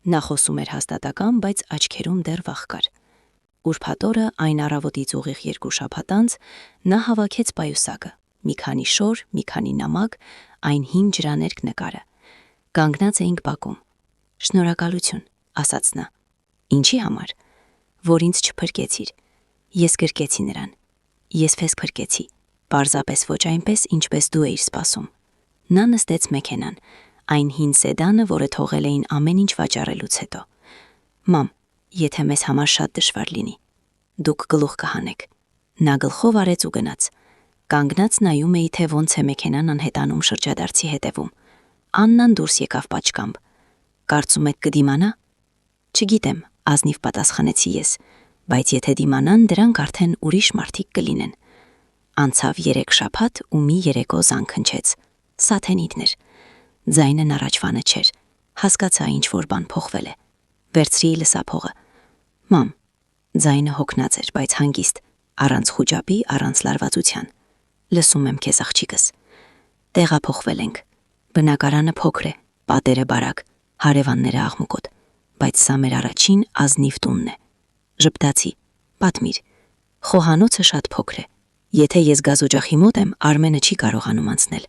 D: Նա խոսում էր հաստատական, բայց աչքերում դեռ վախ կար։ Ուրբաթ օրը այն առավոտից ուղիղ 2 շաբաթ անց նա հավաքեց պայուսակը, մի քանի շոր, մի քանի նամակ, այն հին ջրաներկ նկարը։ Կանգնած էինք բակում։ Շնորհակալություն, ասաց նա։ Ինչի համար։ Որ ինձ չփրկեցիր։ Ես գրկեցի նրան։ Ես քեզ փրկեցի։ Պարզապես ոչ այնպես, ինչպես դու էիր սպասում։ Նա նստեց մեքենան, այն հին սեդանը, որը թողել էին ամեն ինչ վաճառելուց հետո։ Մամ, եթե մեզ համար շատ դժվար լինի, դուք գլուխ կհանեք։ Նա գլխով արեց ու գնաց։ Կանգնած նայում էի, թե ոնց է մեքենան անհետանում շրջադարձի հետևում։ Աննան դուրս եկավ պատշգամբ։ Կարծում եք կդիմանա։ Չգիտեմ, ազնիվ պատասխանեցի ես, բայց եթե դիմանան, դրանք արդեն ուրիշ մարդիկ կլինեն։ Անցավ 3 շաբաթ ու մի երեկո զանգ հնչեց։ Սաթենիկն էր։ Ձայնն առաջվանը չէր։ Հասկացա ինչ որ բան փոխվել է։
C: Վերցրի լսափողը։ Մամ, ձայնը հոգնած էր, բայց հանգիստ, առանց խուճապի, առանց լարվածության։ Լսում եմ քեզ աղջիկս։ Տեղափոխվել ենք։ Բնակարանը փոքր է, պատերը բարակ, հարևանները աղմուկոտ, բայց սա մեր առաջին ազնիվ տունն է։ Ժպտացի, պատմիր։ Խոհանոցը շատ փոքր է։ Եթե ես գազօջախի մոտ եմ, Արմենը չի կարողանում անցնել։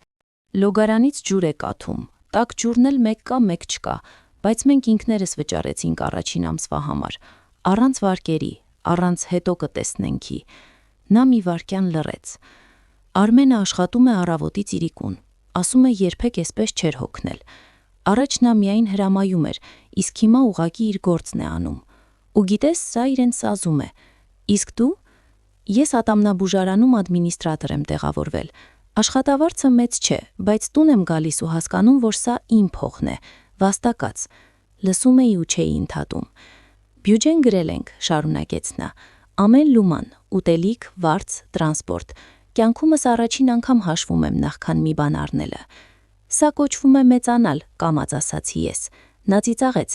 D: Լոգարանից ջուր է կաթում, տաք ջուրն էլ մեկ կա, մեկ չկա, բայց մենք ինքներս վճարեցինք առաջին ամսվա համար, առանց վարկերի, առանց հետո կտեսնենքի։ Նա մի վարկյան լռեց։ Արմենը աշխատում է առավոտից իրիկուն, ասում է երբեք էսպես չէր հոգնել։ Առաջ նա միայն հրամայում էր, իսկ հիմա ուղղակի իր գործն է անում։ Ու գիտես, սա իրեն սազում է։ Իսկ դու? Ես ատամնաբուժարանում ադմինիստրատոր եմ տեղավորվել։ Աշխատավարձը մեծ չէ, բայց տուն եմ գալիս ու հասկանում, որ սա իմ փողն է, վաստակած։ Լսում էի ու չէի ընդհատում։ Բյուջեն գրել ենք, շարունակեց նա։ Ամեն լուման, ուտելիք, վարձ, տրանսպորտ։ Կյանքումս առաջին անգամ հաշվում եմ նախքան մի բան առնելը։ Սա կոչվում է մեծանալ, կամաց ասացի ես։ Նա ծիծաղեց։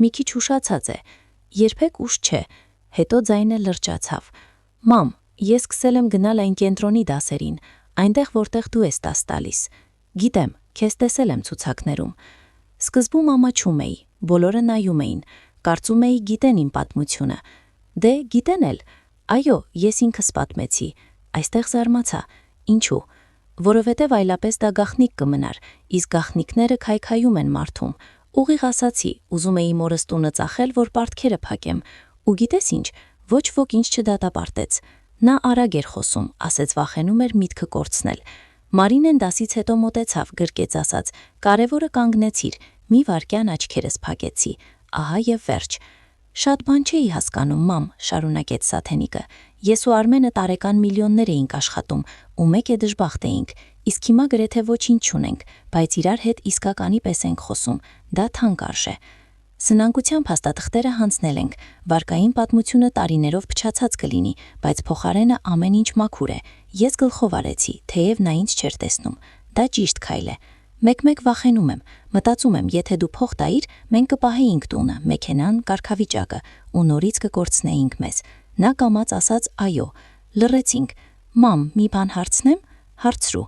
D: Մի քիչ ուշացած է։ Երբեք ուշ չէ։ Հետո ձայնը լրջացավ։ Մամ, ես սկսել եմ գնալ այն կենտրոնի դասերին, այնտեղ որտեղ դու ես դաս տալիս։ Գիտեմ, քեզ տեսել եմ ցուցակներում։ Սկզբում ամաչում էի, բոլորը նայում էին, կարծում էի գիտեն իմ պատմությունը։ Դե, գիտեն էլ։ Այո, ես ինքս պատմեցի։ Այստեղ զարմացա։ Ինչու՞։ Որովհետև այլապես դա գաղտնիք կմնար, իսկ գաղտնիքները քայքայում են մարդում։ Ուղիղ ասացի, ուզում էի մորս տունը ծախել, որ պարտքերը փակեմ։ Ու գիտես ինչ, ոչ ոք ինձ չդատապարտեց։ Նա արագ էր խոսում, ասեց վախենում էր միտքը կորցնել։ Մարինեն դասից հետո մոտեցավ, գրկեց ասաց. «Կարևորը կանգնեցիր, մի վայրկյան աչքերս փակեցի, ահա եւ վերջ»։ Շատ բան չէի հասկանում, մամ, շարունակեց Սաթենիկը։ Ես ու Արմենը տարեկան միլիոններ էինք աշխատում, ու մեկ է դժբախտ էինք, իսկ հիմա գրեթե ոչինչ չունենք, բայց իրար հետ իսկականի պես ենք խոսում, դա թանկ արժե։ Սնանկության փաստաթղթերը հանձնել ենք, վարկային պատմությունը տարիներով փչացած կլինի, բայց փոխարենը ամեն ինչ մաքուր է։ Ես գլխով արեցի, թեև նա ինձ չէր տեսնում։ Դա ճիշտ քայլ է։ Մեկ-մեկ վախենում եմ, մտածում եմ, եթե դու փող տայիր, մենք կպահեինք տունը, մեքենան, կարգավիճակը ու նորից կկորցնեինք մեզ։ Նա կամաց ասաց այո։ Լռեցինք։ Մամ, մի բան հարցնեմ։ Հարցրու։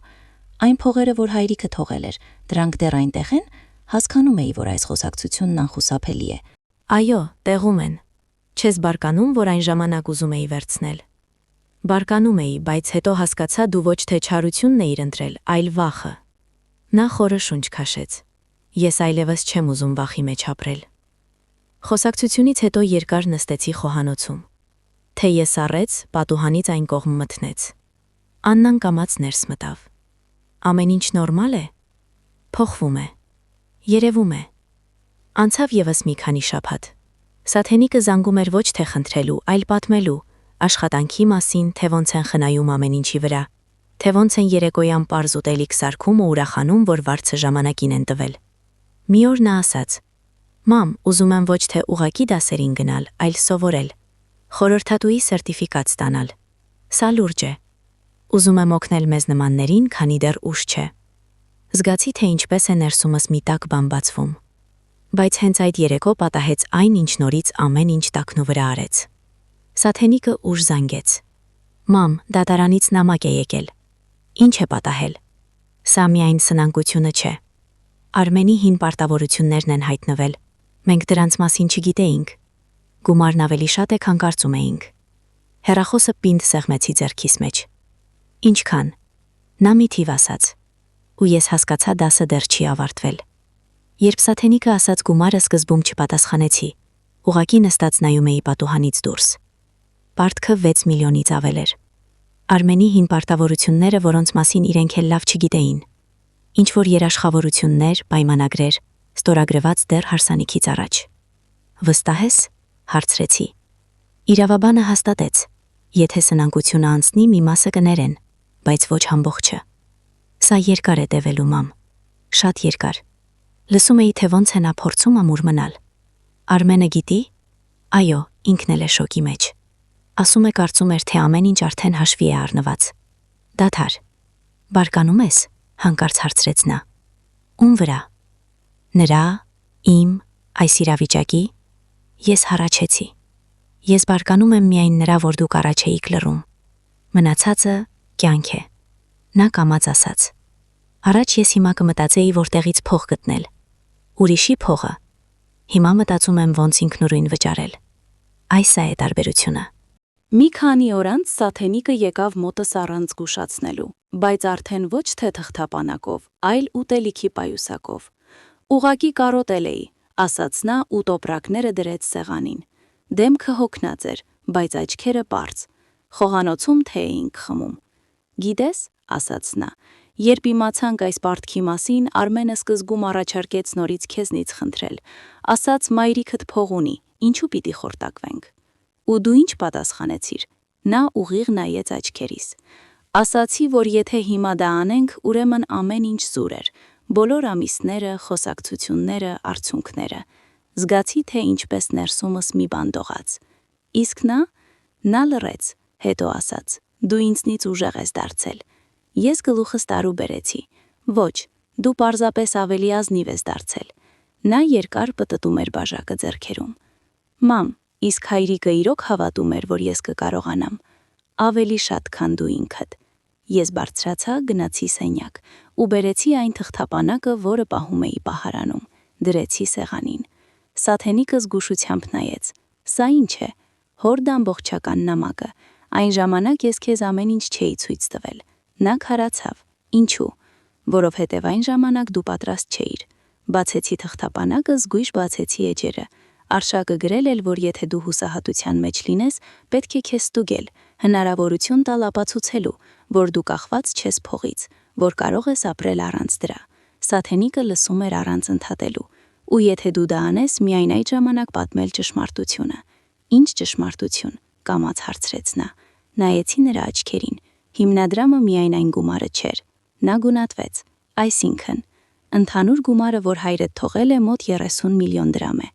D: Այն փողերը, որ հայրիկը թողել էր, դրանք դեռ այնտեղ են։ Հասկանում էի, որ այս խոսակցությունն անխուսափելի է։
A: Այո, տեղում են։ Չես բարկանում, որ այն ժամանակ ուզում էի վերցնել։ Բարկանում էի, բայց հետո հասկացա դու ոչ թե չարությունն էիր ընտրել, այլ վախը։ Նա խորը շունչ քաշեց։ Ես այլևս չեմ ուզում վախի մեջ ապրել։ Խոսակցությունից հետո երկար նստեցի խոհանոցում։ Թե ես առեց, պատուհանից այն կողմ մտնեց։ Աննան կամաց ներս մտավ։ Ամեն ինչ նորմալ է։ Փոխվում է։ Երևում է։ Անցավ եւս մի քանի շաբաթ։ Սաթենիկը զանգում էր ոչ թե խնդրելու, այլ պատմելու, աշխատանքի մասին, թե ոնց են խնայում ամեն ինչի վրա, թե ոնց են երեկոյան պարզ ուտելիք սարքում ու ուրախանում, որ վարձը ժամանակին են տվել։ Մի օր նա ասաց. «Մամ, ուզում եմ ոչ թե ուղակի դասերին գնալ, այլ սովորել, խորհրդատուի սերտիֆիկատ ստանալ։ Սա լուրջ է։ Ուզում եմ օգնել մեզ նմաններին, քանի դեռ ուշ չէ»։ Զգացի, թե ինչպես է ներսումս մի տաք բան բացվում։ Բայց հենց այդ երեկո պատահեց այն, ինչ նորից ամեն ինչ տակնու վրա արեց։ Սաթենիկը ուշ զանգեց. «Մամ, դատարանից նամակ է եկել»։ Ինչ է պատահել։ Սա միայն սնանկությունը չէ։ Արմենի հին պարտավորություններն են հայտնվել։ Մենք դրանց մասին չգիտեինք։ Գումարն ավելի շատ է, քան կարծում էինք։ Հեռախոսը պինդ սեղմեցի ձեռքիս մեջ։ Ինչքան։ Նա մի թիվ ասաց։ Ու ես հասկացա դասը դեռ չի ավարտվել։ Երբ Սաթենիկը ասաց գումարը, սկզբում չպատասխանեցի։ Ուղղակի նստած նայում էի պատուհանից դուրս։ Պարտքը 6 միլիոնից ավել էր։ Արմենի հին պարտավորությունները, որոնց մասին իրենք էլ լավ չգիտեին։ Ինչ-որ երաշխավորություններ, պայմանագրեր, ստորագրված դեռ հարսանիքից առաջ։ Վստահ ես, հարցրեցի։ Իրավաբանը հաստատեց. եթե սնանկությունը անցնի, մի մասը կներեն, բայց ոչ ամբողջը։ Սա երկար է տևելու, մամ։ Շատ երկար։ Լսում էի, թե ոնց է նա փորձում ամուր մնալ։ Արմենը գիտի։ Այո, ինքն էլ է շոկի մեջ։ Ասում է, կարծում էր, թե ամեն ինչ արդեն հաշվի է առնված։ Դադար։ Բարկանում ես, հանկարծ հարցրեց նա։ Ում վրա։ Նրա, իմ, այս իրավիճակի։ Ես հառաչեցի։ Ես բարկանում եմ միայն նրա, որ դուք առաջ էիք լռում։ Մնացածը կյանք է։ Նա կամաց ասաց. Առաջ ես հիմա կմտածեի որտեղից փող գտնել։ Ուրիշի փողը։ Հիմա մտածում եմ ոնց ինքնուրույն վճարել։ Այս է տարբերությունը։
D: Մի քանի օր անց Սաթենիկը եկավ մոտս առանց զգուշացնելու, բայց արդեն ոչ թե թղթապանակով, այլ ուտելիքի պայուսակով։ Ուղակի կարոտել էի, ասաց նա ու տոպրակները դրեց սեղանին։ Դեմքը հոգնած էր, բայց աչքերը պարզ։ Խոհանոցում թե էինք խմում։ Գիտես, ասաց նա, երբ իմացանք այս պարտքի մասին, Արմենը սկզբում առաջարկեց նորից քեզնից խնդրել, ասաց մայրիկդ փող ունի, ինչու պիտի խորտակվենք։ Ու դու ինչ պատասխանեցիր։ Նա ուղիղ նայեց աչքերիս։ Ասացի, որ եթե հիմա դա անենք, ուրեմն ամեն ինչ զուր էր։ Բոլոր ամիսները, խոսակցությունները, արցունքները։ Զգացի, թե ինչպես ներսումս մի բան դողաց։ Իսկ նա լռեց, հետո ասաց. Դու ինձնից ուժեղ ես դարձել։ Ես գլուխս տարու բերեցի։ Ոչ, դու պարզապես ավելի ազնիվ ես դարձել։ Նա երկար պտտում էր բաժակը ձեռքերում։ Մամ, իսկ հայրիկը իրոք հավատում էր, որ ես կկարողանամ։ Ավելի շատ, քան դու ինքդ։ Ես բարձրացա, գնացի սենյակ ու բերեցի այն թղթապանակը, որը պահում էի պահարանում, դրեցի սեղանին։ Սաթենիկը զգուշությամբ նայեց։ Սա ինչ է։ Հոր դամբողջական նամակը։ Այն ժամանակ ես քեզ ամեն ինչ չէի ցույց տվել։ Նա քարացավ։ Ինչու։ Որովհետև այն ժամանակ դու պատրաստ չէիր։ Բացեցի թղթապանակը, զգույշ բացեցի էջերը։ Արշակը գրել էր, որ եթե դու հուսահատության մեջ լինես, պետք է քեզ ստուգել, հնարավորություն տալ ապացուցելու, որ դու կախված չես փողից, որ կարող ես ապրել առանց դրա։ Սաթենիկը լսում էր առանց ընդհատելու։ Ու եթե դու դա անես, միայն այդ ժամանակ պատմել ճշմարտությունը։ Ինչ ճշմարտություն, կամաց հարցրեց նա։ Նայեցի նրա աչքերին։ Հիմնադրամը միայն այն գումարը չէր։ Նա գունատվեց։ Այսինքն, ընդհանուր գումարը, որ հայրդ թողել է, մոտ 30 միլիոն դրամ է։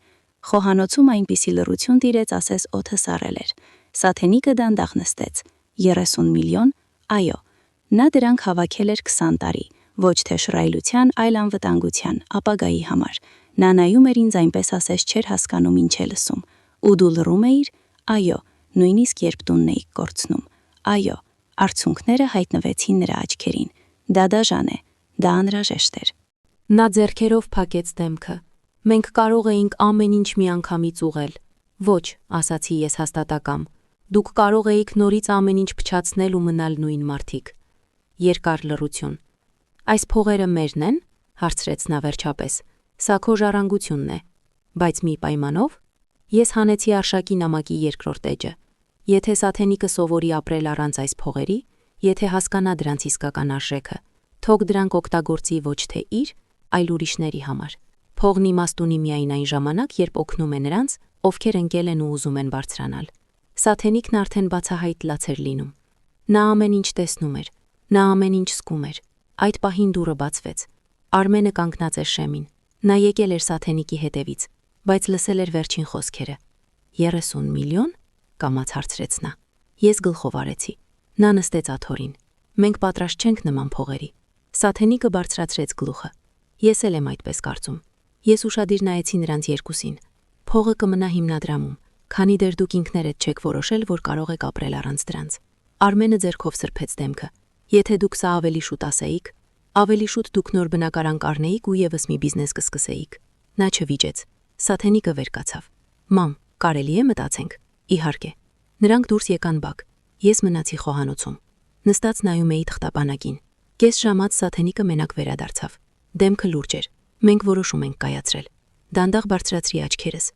D: Խոհանոցում այնպիսի լռություն տիրեց, ասես օդը սառել էր։ Սաթենիկը դանդաղ նստեց։ 30 միլիոն, այո։ Նա դրանք հավաքել էր 20 տարի, ոչ թե շռայլության, այլ անվտանգության, ապագայի համար։ Նա նայում էր ինձ այնպես, ասես չէր հասկանում ինչ է լսում։ Ու դու լռում էիր։ Այո, նույնիսկ երբ տունն էիք կորցնում։ Այո, արցունքները հայտնվեցին նրա աչքերին։ Դա դաժան է, դա անհրաժեշտ էր։ Նա ձեռքերով փակեց դեմքը։ Մենք կարող էինք ամեն ինչ միանգամից ուղղել։ Ոչ, ասացի ես հաստատակամ։ Դուք կարող էիք նորից ամեն ինչ փչացնել ու մնալ նույն մարդիկ։ Երկար լռություն։ Այս փողերը մերն են, հարցրեց նա վերջապես։ Սա քո ժառանգությունն է, բայց մի պայմանով։ Ես հանեցի արշակի նամակի երկրորդ էջը։ Եթե Սաթենիկը սովորի ապրել առանց այս փողերի, եթե հասկանա դրանց իսկական արժեքը, թող դրանք օգտագործի ոչ թե իր, այլ ուրիշների համար։ Փողն իմաստ ունի միայն այն ժամանակ, երբ օգնում է նրանց, ովքեր ընկել են ու ուզում են բարձրանալ։ Սաթենիկն արդեն բացահայտ լաց էր լինում։ Նա ամեն ինչ տեսնում էր, նա ամեն ինչ զգում էր։ Այդ պահին դուռը բացվեց։ Արմենը կանգնած էր շեմին։ Նա եկել էր Սաթենիկի հետևից, բայց լսել էր վերջին խոսքերը։ 30 միլիոն, կամաց հարցրեց նա։ Ես գլխով արեցի։ Նա նստեց աթոռին։ Մենք պատրաստ չենք նման փողերի։ Սաթենիկը բարձրացրեց գլուխը։ Ես էլ եմ այդպես կարծում։ Ես ուշադիր նայեցի նրանց երկուսին։ Փողը կմնա հիմնադրամում, քանի դեռ դուք ինքներդ չեք որոշել, որ կարող եք ապրել առանց դրանց։ Արմենը ձեռքով սրբեց դեմքը։ Եթե դուք սա ավելի շուտ ասեիք, ավելի շուտ դուք նոր բնակարան կառնեիք ու եւս մի բիզնես կսկսեիք։ Նա չվիճեց։ Սաթենիկը վեր կացավ։ Մամ, կարելի է մտածենք։ Իհարկե։ Նրանք դուրս եկան բակ։ Ես մնացի խոհանոցում։ Նստած նայում էի թղթապանակին։ Կես ժամից Սաթենիկը մենակ վերադարձավ։ Դեմքը լուրջ էր։ Մենք որոշում ենք կայացրել։ Դանդաղ բարձրացրի աչքերս։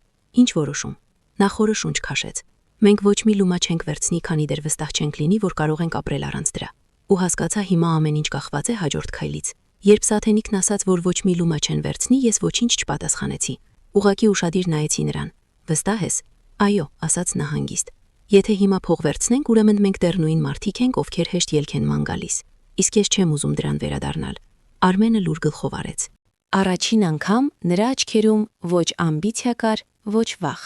D: Ինչ որոշում։ Նա խորը շունչ քաշեց։ Մենք ոչ մի լումա չենք վերցնի, քանի դեռ վստահ չենք լինի, որ կարող ենք ապրել առանց դրա։ Ու հասկացա հիմա ամեն ինչ կախված է հաջորդ քայլից։ Երբ Սաթենիկն ասաց, որ ոչ մի լումա չեն վերցնի, ես ոչինչ չպատասխանեցի։ Ուղղակի ուշադիր նայեցի նրան։ Վստահ ես։ Այո, ասաց նա հանգիստ։ Եթե հիմա փող վերցնենք, ուրեմն մենք դեռ նույն մարդիկ ենք, ովքեր հեշտ ելք են ման գալիս։ Իսկ ես չեմ ուզում դրան վերադառնալ։ Արմենը լուր գլխով արեց։ Առաջին անգամ նրա աչքերում ոչ ամբիցիա կար, ոչ վախ,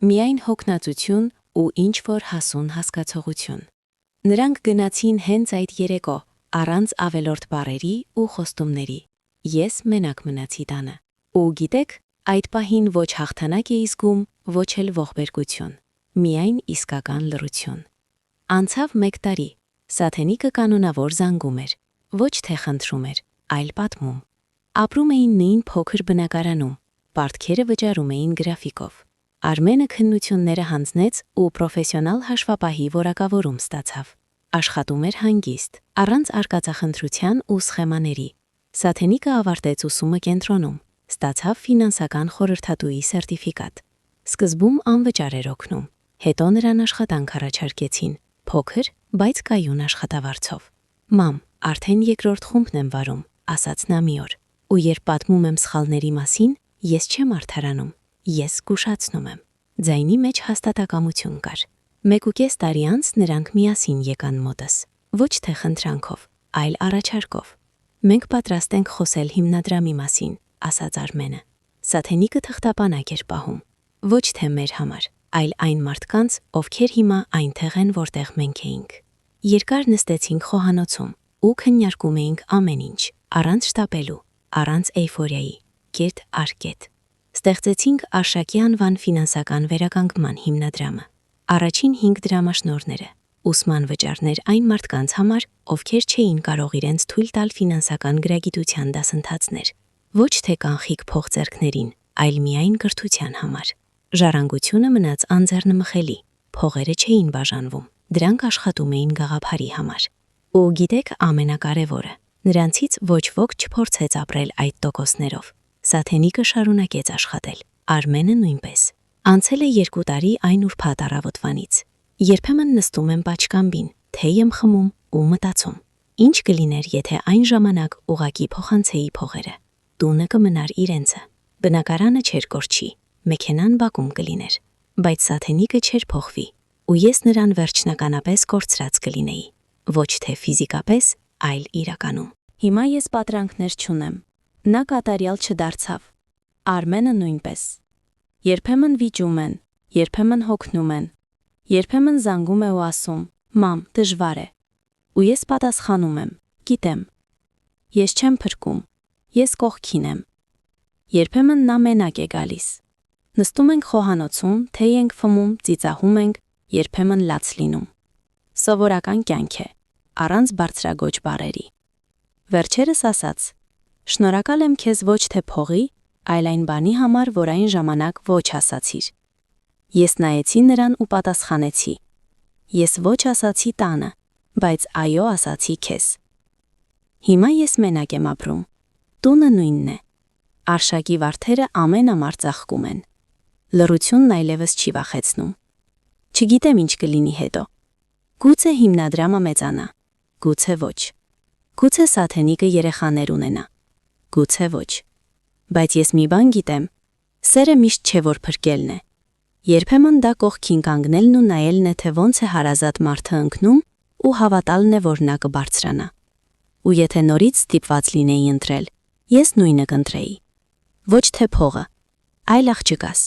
D: միայն հոգնածություն ու ինչ-որ հասուն հասկացողություն։ Նրանք գնացին հենց այդ երեկո, առանց ավելորդ բառերի ու խոստումների։ Ես մենակ մնացի տանը։ Ու գիտեք,
C: Այդ պահին ոչ հաղթանակ էի զգում, ոչ էլ ողբերգություն, միայն իսկական լռություն։ Անցավ 1 տարի, Սաթենիկը կանոնավոր զանգում էր, ոչ թե խնդրում էր, այլ պատմում։ Ապրում էին նույն փոքր բնակարանում, պարտքերը վճարում էին գրաֆիկով։ Արմենը քննությունները հանձնեց ու պրոֆեսիոնալ հաշվապահի որակավորում ստացավ։ Աշխատում էր հանգիստ, առանց արկածախնդրության ու սխեմաների։ Սաթենիկը ավարտեց ուսումը կենտրոնում, ստացավ ֆինանսական խորհրդատուի սերտիֆիկատ։ Սկզբում անվճար էր օգնում, հետո նրան աշխատանք առաջարկեցին, փոքր, բայց կայուն աշխատավարձով։ «Մամ, արդեն 2-րդ խումբն եմ վարում», ասաց նա մի օր, ու երբ պատմում եմ սխալների մասին, ես չեմ արդարանում, ես զգուշացնում եմ։ Ձայնի մեջ հաստատակամություն կար։ 1.5 տարի անց նրանք միասին եկան մոտս, ոչ թե խնդրանքով, այլ առաջարկով։ «Մենք պատրաստ ենք խոսել հիմնադրամի մասին», ասաց Արմենը։ Սաթենիկը թղթապանակ էր պահում, ոչ թե մեր համար, այլ այն մարդկանց, ովքեր հիմա այնտեղ են, որտեղ մենք էինք։ Երկար նստեցինք խոհանոցում ու քննարկում էինք ամեն ինչ, առանց շտապելու, առանց էյֆորիայի, կետ առ կետ։ Ստեղծեցինք Արշակի անվան ֆինանսական վերականգնման հիմնադրամը։ Առաջին 5 դրամաշնորհները, ուսման վճարներ այն մարդկանց համար, ովքեր չէին կարող իրենց թույլ տալ ֆինանսական գրագիտության դասընթացներ, ոչ թե կանխիկ փոխձեռքներին, այլ միայն կրթության համար։ Ժառանգությունը մնաց անձեռնմխելի, փողերը չէին բաժանվում, դրանք աշխատում էին գաղափարի համար։ Ու գիտեք ամենակարևորը, նրանցից ոչ ոք չփորձեց ապրել այդ տոկոսներով։ Սաթենիկը շարունակեց աշխատել, Արմենը նույնպես։ Անցել է 2 տարի այն ուրբաթ առավոտվանից։ Երբեմն նստում եմ պատշգամբին, թեյ եմ խմում ու մտածում. ինչ կլիներ, եթե այն ժամանակ ուղակի փոխանցեի փողերը։ Տունը կմնար իրենցը, բնակարանը չէր կորչի, մեքենան բակում կլիներ, բայց Սաթենիկը չէր փոխվի, ու ես նրան վերջնականապես կորցրած կլինեի, ոչ թե ֆիզիկապես, այլ իրականում։
D: Հիմա ես պատրանքներ չունեմ։ Նա կատարյալ չդարձավ։ Արմենը նույնպես։ Երբեմն վիճում են, երբեմն հոգնում են, երբեմն զանգում է ու ասում. «Մամ, դժվար է»։ Ու ես պատասխանում եմ. «Գիտեմ»։ Ես չեմ փրկում, ես կողքին եմ։ Երբեմն նա մենակ է գալիս։ Նստում ենք խոհանոցում, թեյ ենք խմում, ծիծաղում ենք, երբեմն լաց լինում։ Սովորական կյանք է, առանց բարձրագոչ բառերի։ Վերջերս ասաց. «Շնորհակալ եմ քեզ ոչ թե փողի, այլ այն բանի համար, որ այն ժամանակ ոչ ասացիր»։ Ես նայեցի նրան ու պատասխանեցի. «Ես ոչ ասացի տանը, բայց այո ասացի քեզ»։ Հիմա ես մենակ եմ ապրում։ Տունը նույնն է։ Արշակի վարդերը ամենամար ծաղկում են։ Լռությունն այլևս չի վախեցնում։ Չգիտեմ ինչ կլինի հետո։ Գուցե հիմնադրամը մեծանա, գուցե ոչ։ Գուցե Սաթենիկը երեխաներ ունենա, գուցե ոչ։ Բայց ես մի բան գիտեմ, սերը միշտ չէ, որ փրկելն է։ Երբեմն դա կողքին կանգնելն ու նայելն է, թե ոնց է հարազատ մարդը ընկնում ու հավատալն է, որ նա կբարձրանա։ Ու եթե նորից ստիպված լինեի ընտրել, ես նույնը կընտրեի։ Ոչ թե փողը, այլ աղջկաս,